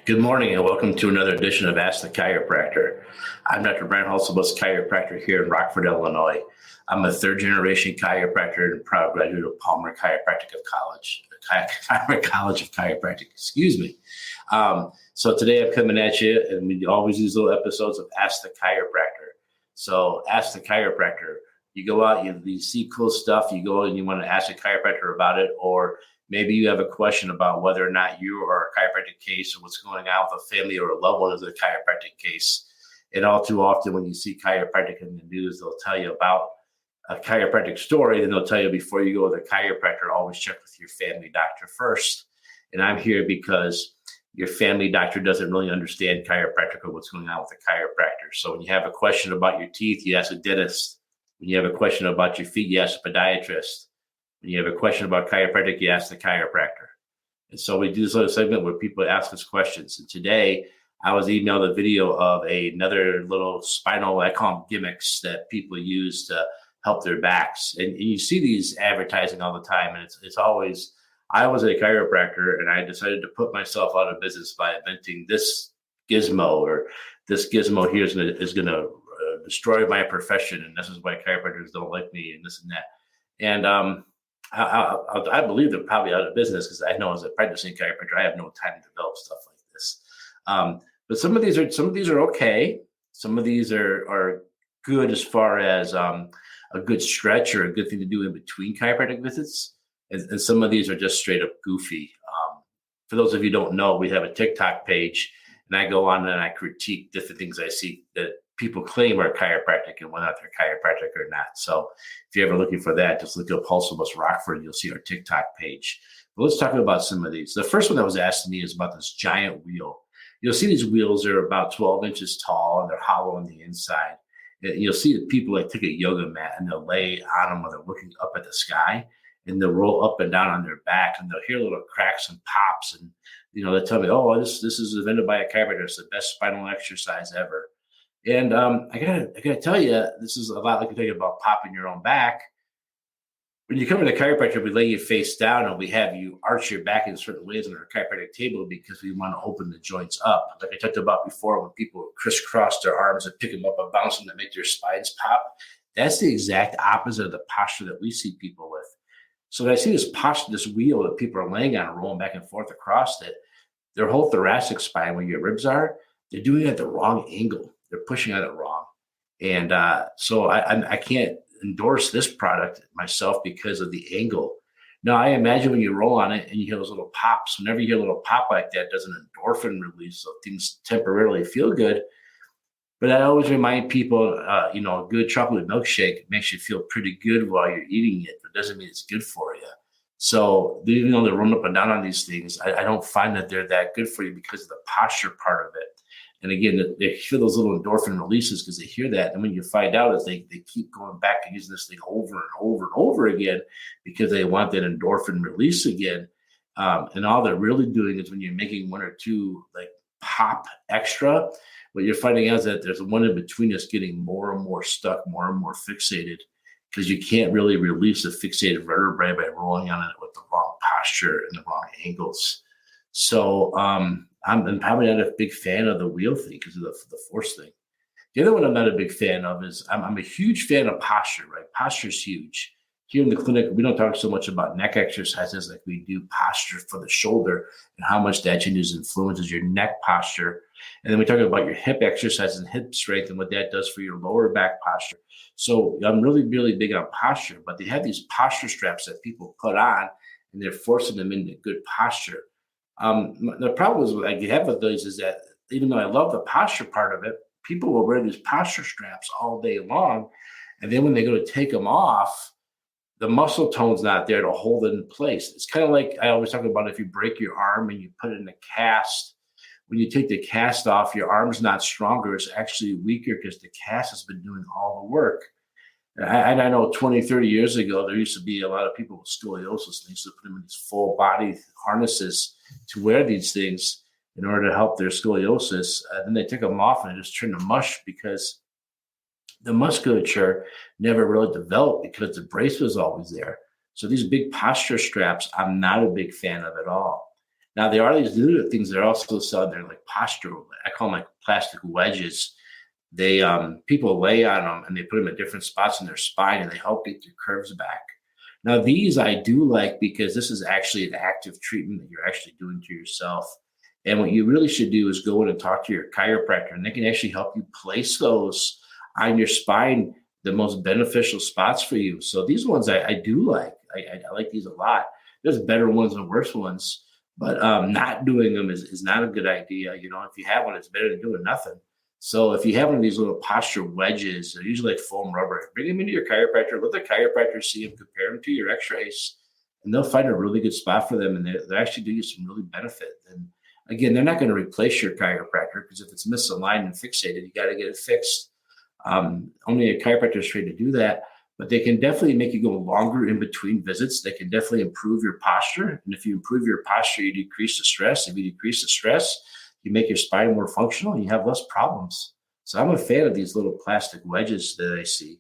Good morning and welcome to another edition of Ask the Chiropractor. I'm Dr. Brian Hulsebus, chiropractor here in Rockford, Illinois. I'm a third-generation chiropractor and proud graduate of Palmer Chiropractic College of Chiropractic. Excuse me. So today I'm coming at you, and we always use little episodes of Ask the Chiropractor. So Ask the Chiropractor. You go out, you see cool stuff, you go and you want to ask a chiropractor about it, or maybe you have a question about whether or not you are a chiropractic case or what's going on with a family or a loved one of the chiropractic case. And all too often when you see chiropractic in the news, they'll tell you about a chiropractic story, then they'll tell you before you go to the chiropractor, always check with your family doctor first. And I'm here because your family doctor doesn't really understand chiropractic or what's going on with the chiropractor. So when you have a question about your teeth, you ask a dentist. When you have a question about your feet, you ask a podiatrist. When you have a question about chiropractic, you ask the chiropractor. And so we do this little segment where people ask us questions. And today I was emailed a video of another little spinal, I call them gimmicks, that people use to help their backs. And you see these advertising all the time. And it's always, I was a chiropractor and I decided to put myself out of business by inventing this gizmo, or this gizmo here is going to destroy my profession. And this is why chiropractors don't like me and this and that. And I believe they're probably out of business because I know as a practicing chiropractor, I have no time to develop stuff like this. But some of these are okay. Some of these are good as far as a good stretch or a good thing to do in between chiropractic visits. And some of these are just straight up goofy. For those of you who don't know, we have a TikTok page, and I go on and I critique different things I see that people claim are chiropractic and whether they're chiropractic or not. So if you're ever looking for that, just look up Hulsebus Rockford. You'll see our TikTok page. But let's talk about some of these. The first one that was asked to me is about this giant wheel. You'll see these wheels are about 12 inches tall and they're hollow on the inside. You'll see that people like take a yoga mat and they'll lay on them when they're looking up at the sky, and they'll roll up and down on their back and they'll hear little cracks and pops. And, they tell me, oh, this is invented by a chiropractor. It's the best spinal exercise ever. And I gotta tell you, this is a lot like we tell you about popping your own back. When you come to the chiropractor, we lay you face down and we have you arch your back in certain ways on our chiropractic table because we want to open the joints up. Like I talked about before, when people crisscross their arms and pick them up and bounce them to make their spines pop, that's the exact opposite of the posture that we see people with. So when I see this posture, this wheel that people are laying on and rolling back and forth across it, their whole thoracic spine, where your ribs are, they're doing it at the wrong angle. They're pushing at it wrong. And so I can't endorse this product myself because of the angle. Now, I imagine when you roll on it and you hear those little pops, whenever you hear a little pop like that, there's an endorphin release, so things temporarily feel good. But I always remind people, a good chocolate milkshake makes you feel pretty good while you're eating it, but it doesn't mean it's good for you. So even though they run up and down on these things, I don't find that they're that good for you because of the posture part of it. And again, they feel those little endorphin releases because they hear that. And when you find out is they keep going back and using this thing over and over and over again because they want that endorphin release again. And all they're really doing is when you're making one or two like pop extra, what you're finding out is that there's one in between that's getting more and more stuck, more and more fixated, because you can't really release the fixated vertebrae by rolling on it with the wrong posture and the wrong angles. So I'm probably not a big fan of the wheel thing because of the force thing. The other one I'm not a big fan of is I'm a huge fan of posture, right? Posture is huge. Here in the clinic, we don't talk so much about neck exercises like we do posture for the shoulder and how much that changes influences your neck posture. And then we talk about your hip exercises and hip strength and what that does for your lower back posture. So I'm really, really big on posture, but they have these posture straps that people put on and they're forcing them into good posture. The problem is I have with those is that even though I love the posture part of it, people will wear these posture straps all day long. And then when they go to take them off, the muscle tone's not there to hold it in place. It's kind of like I always talk about if you break your arm and you put it in a cast, when you take the cast off, your arm's not stronger. It's actually weaker because the cast has been doing all the work. And I know 20, 30 years ago, there used to be a lot of people with scoliosis. They used to put them in these full body harnesses to wear these things in order to help their scoliosis. Then they took them off and they just turned to mush because the musculature never really developed because the brace was always there. So these big posture straps, I'm not a big fan of at all. Now, there are these new things that are also selling. They're like postural. I call them like plastic wedges. They people lay on them and they put them at different spots in their spine and they help get your curves back. Now, these I do like because this is actually an active treatment that you're actually doing to yourself. And what you really should do is go in and talk to your chiropractor, and they can actually help you place those on your spine, the most beneficial spots for you. So these ones I do like. I like these a lot. There's better ones and worse ones, but not doing them is not a good idea. You know, if you have one, it's better than doing nothing. So if you have one of these little posture wedges, they're usually like foam rubber, bring them into your chiropractor, let the chiropractor see them, compare them to your x-rays, and they'll find a really good spot for them. And they're actually do you some really benefit. And again, they're not going to replace your chiropractor because if it's misaligned and fixated, you got to get it fixed. Only a chiropractor is trained to do that, but they can definitely make you go longer in between visits. They can definitely improve your posture. And if you improve your posture, you decrease the stress. If you decrease the stress, you make your spine more functional and you have less problems. So I'm a fan of these little plastic wedges that I see.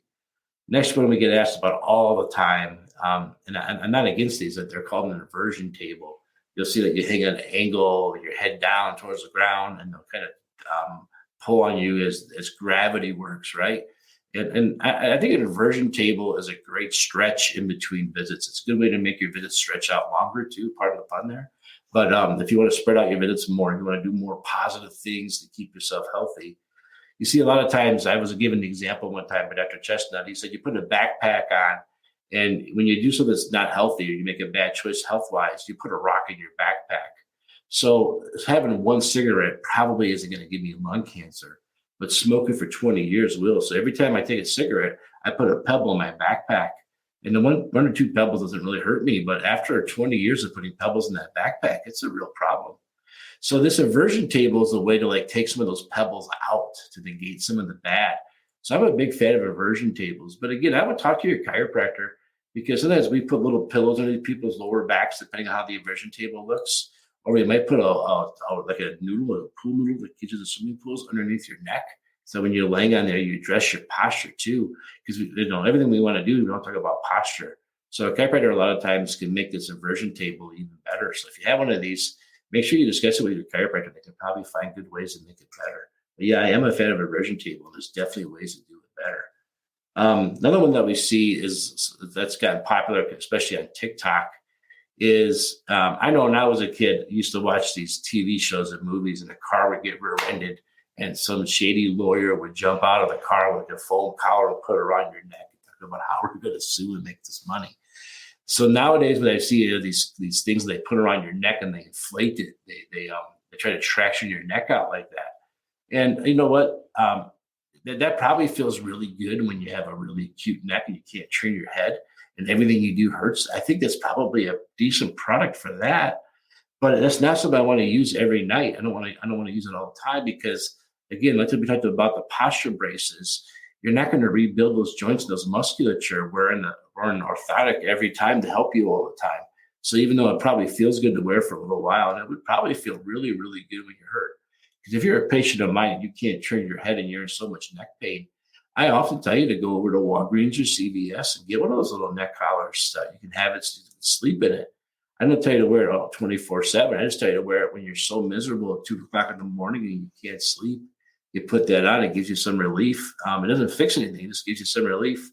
Next one we get asked about all the time, and I'm not against these, that they're called an inversion table. You'll see that you hang at an angle, your head down towards the ground, and they'll kind of pull on you as gravity works, right? And I think an inversion table is a great stretch in between visits. It's a good way to make your visits stretch out longer too, part of the fun there. But if you want to spread out your visits more, you want to do more positive things to keep yourself healthy. You see a lot of times, I was given the example one time by Dr. Chestnut. He said you put a backpack on, and when you do something that's not healthy or you make a bad choice health-wise, you put a rock in your backpack. So having one cigarette probably isn't going to give me lung cancer, but smoking for 20 years will. So every time I take a cigarette, I put a pebble in my backpack. And the one or two pebbles doesn't really hurt me, but after 20 years of putting pebbles in that backpack, it's a real problem. So this inversion table is a way to like take some of those pebbles out to negate some of the bad. So I'm a big fan of inversion tables. But again, I would talk to your chiropractor because sometimes we put little pillows underneath people's lower backs, depending on how the inversion table looks. Or we might put like a noodle, a pool noodle that gives you the swimming pools underneath your neck. So when you're laying on there, you address your posture too, because everything we want to do, we don't talk about posture. So a chiropractor a lot of times can make this inversion table even better. So if you have one of these, make sure you discuss it with your chiropractor. They can probably find good ways to make it better. But yeah, I am a fan of inversion table. There's definitely ways to do it better. Another one that we see is that's gotten popular, especially on TikTok, is I know when I was a kid, I used to watch these TV shows and movies, and the car would get rear-ended, and some shady lawyer would jump out of the car with a foam collar and put it around your neck and talk about how we're going to sue and make this money. So nowadays, what I see are these things they put around your neck and they inflate it. They try to traction your neck out like that. And you know what? That probably feels really good when you have a really acute neck and you can't turn your head and everything you do hurts. I think that's probably a decent product for that. But that's not something I want to use every night. I don't want to use it all the time because, again, like we talked about the posture braces, you're not going to rebuild those joints, those musculature. We're an orthotic every time to help you all the time. So even though it probably feels good to wear for a little while, and it would probably feel really, really good when you're hurt. Because if you're a patient of mine and you can't turn your head and you're in so much neck pain, I often tell you to go over to Walgreens or CVS and get one of those little neck collars that you can have it sleep in it. I don't tell you to wear it all 24/7. I just tell you to wear it when you're so miserable at 2 o'clock in the morning and you can't sleep. You put that on, it gives you some relief. It doesn't fix anything, it just gives you some relief.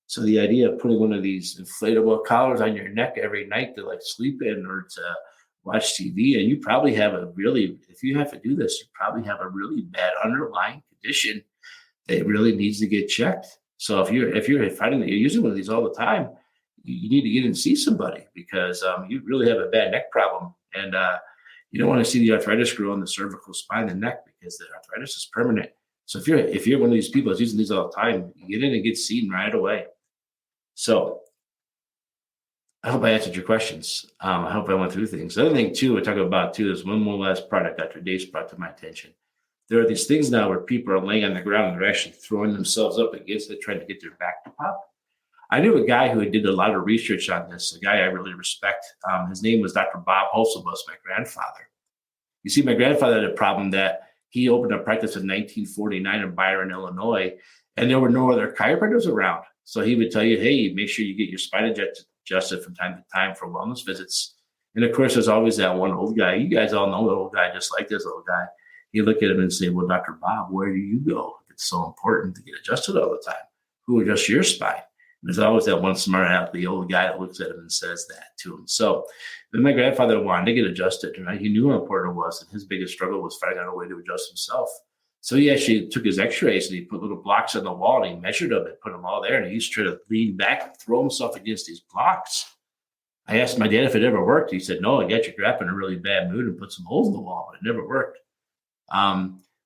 So the idea of putting one of these inflatable collars on your neck every night to like sleep in or to watch TV, and you probably have if you have to do this, you probably have a really bad underlying condition that really needs to get checked. So if you're finding that you're using one of these all the time, you need to get and see somebody because you really have a bad neck problem. And you don't want to see the arthritis grow on the cervical spine and neck because the arthritis is permanent. So if you're one of these people that's using these all the time, you get in and get seen right away. So I hope I answered your questions. I hope I went through things. The other thing too, we're talking about too, is one more last product Dr. Dace brought to my attention. There are these things now where people are laying on the ground and they're actually throwing themselves up against it, trying to get their back to pop. I knew a guy who did a lot of research on this, a guy I really respect. His name was Dr. Bob Holzebus, my grandfather. You see, my grandfather had a problem that he opened a practice in 1949 in Byron, Illinois, and there were no other chiropractors around. So he would tell you, hey, make sure you get your spine adjusted from time to time for wellness visits. And of course, there's always that one old guy. You guys all know the old guy, just like this old guy. You look at him and say, well, Dr. Bob, where do you go? It's so important to get adjusted all the time. Who adjusts your spine? And there's always that one smart aleck, the old guy that looks at him and says that to him. So when my grandfather wanted to get adjusted, right, he knew how important it was. And his biggest struggle was finding out a way to adjust himself. So he actually took his x-rays and he put little blocks on the wall and he measured them and put them all there. And he used to try to lean back and throw himself against these blocks. I asked my dad if it ever worked. He said, no, I got your grandpa in a really bad mood and put some holes in the wall, but it never worked.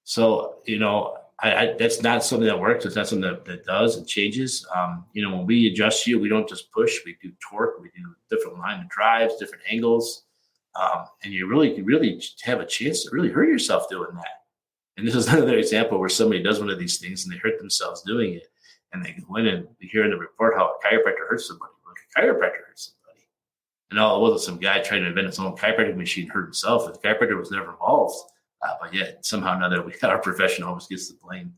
So, that's not something that works. It's not something that does. It changes. When we adjust you, we don't just push. We do torque. We do different alignment drives, different angles. And you really have a chance to really hurt yourself doing that. And this is another example where somebody does one of these things and they hurt themselves doing it. And they go in and we hear in the report how a chiropractor hurts somebody. Like a chiropractor hurts somebody. And all it was some guy trying to invent his own chiropractic machine hurt himself. And the chiropractor was never involved. But yet somehow or another, our profession always gets the blame.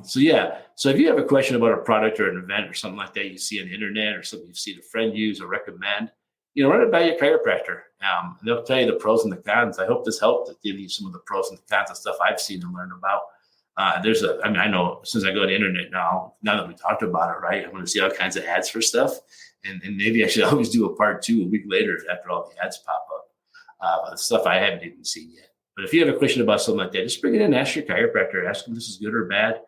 So if you have a question about a product or an event or something like that you see on the internet or something you've seen a friend use or recommend, run it by your chiropractor. And they'll tell you the pros and the cons. I hope this helped to give you some of the pros and the cons of stuff I've seen and learned about. I know since I go to the internet now that we talked about it, right, I'm going to see all kinds of ads for stuff. And maybe I should always do a part 2 a week later after all the ads pop up. The stuff I haven't even seen yet. But if you have a question about something like that, just bring it in, ask your chiropractor, ask them if this is good or bad.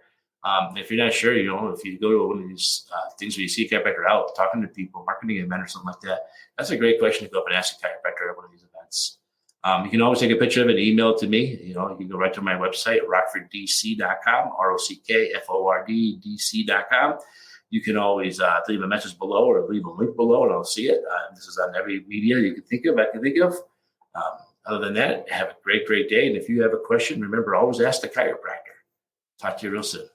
If you're not sure, if you go to one of these things where you see a chiropractor out talking to people, marketing an event or something like that, that's a great question to go up and ask a chiropractor at one of these events. You can always take a picture of it and email it to me. You can go right to my website, rockforddc.com, rockforddc.com. You can always leave a message below or leave a link below and I'll see it. This is on every media you can think of, I can think of. Other than that, have a great, great day. And if you have a question, remember, always ask the chiropractor. Talk to you real soon.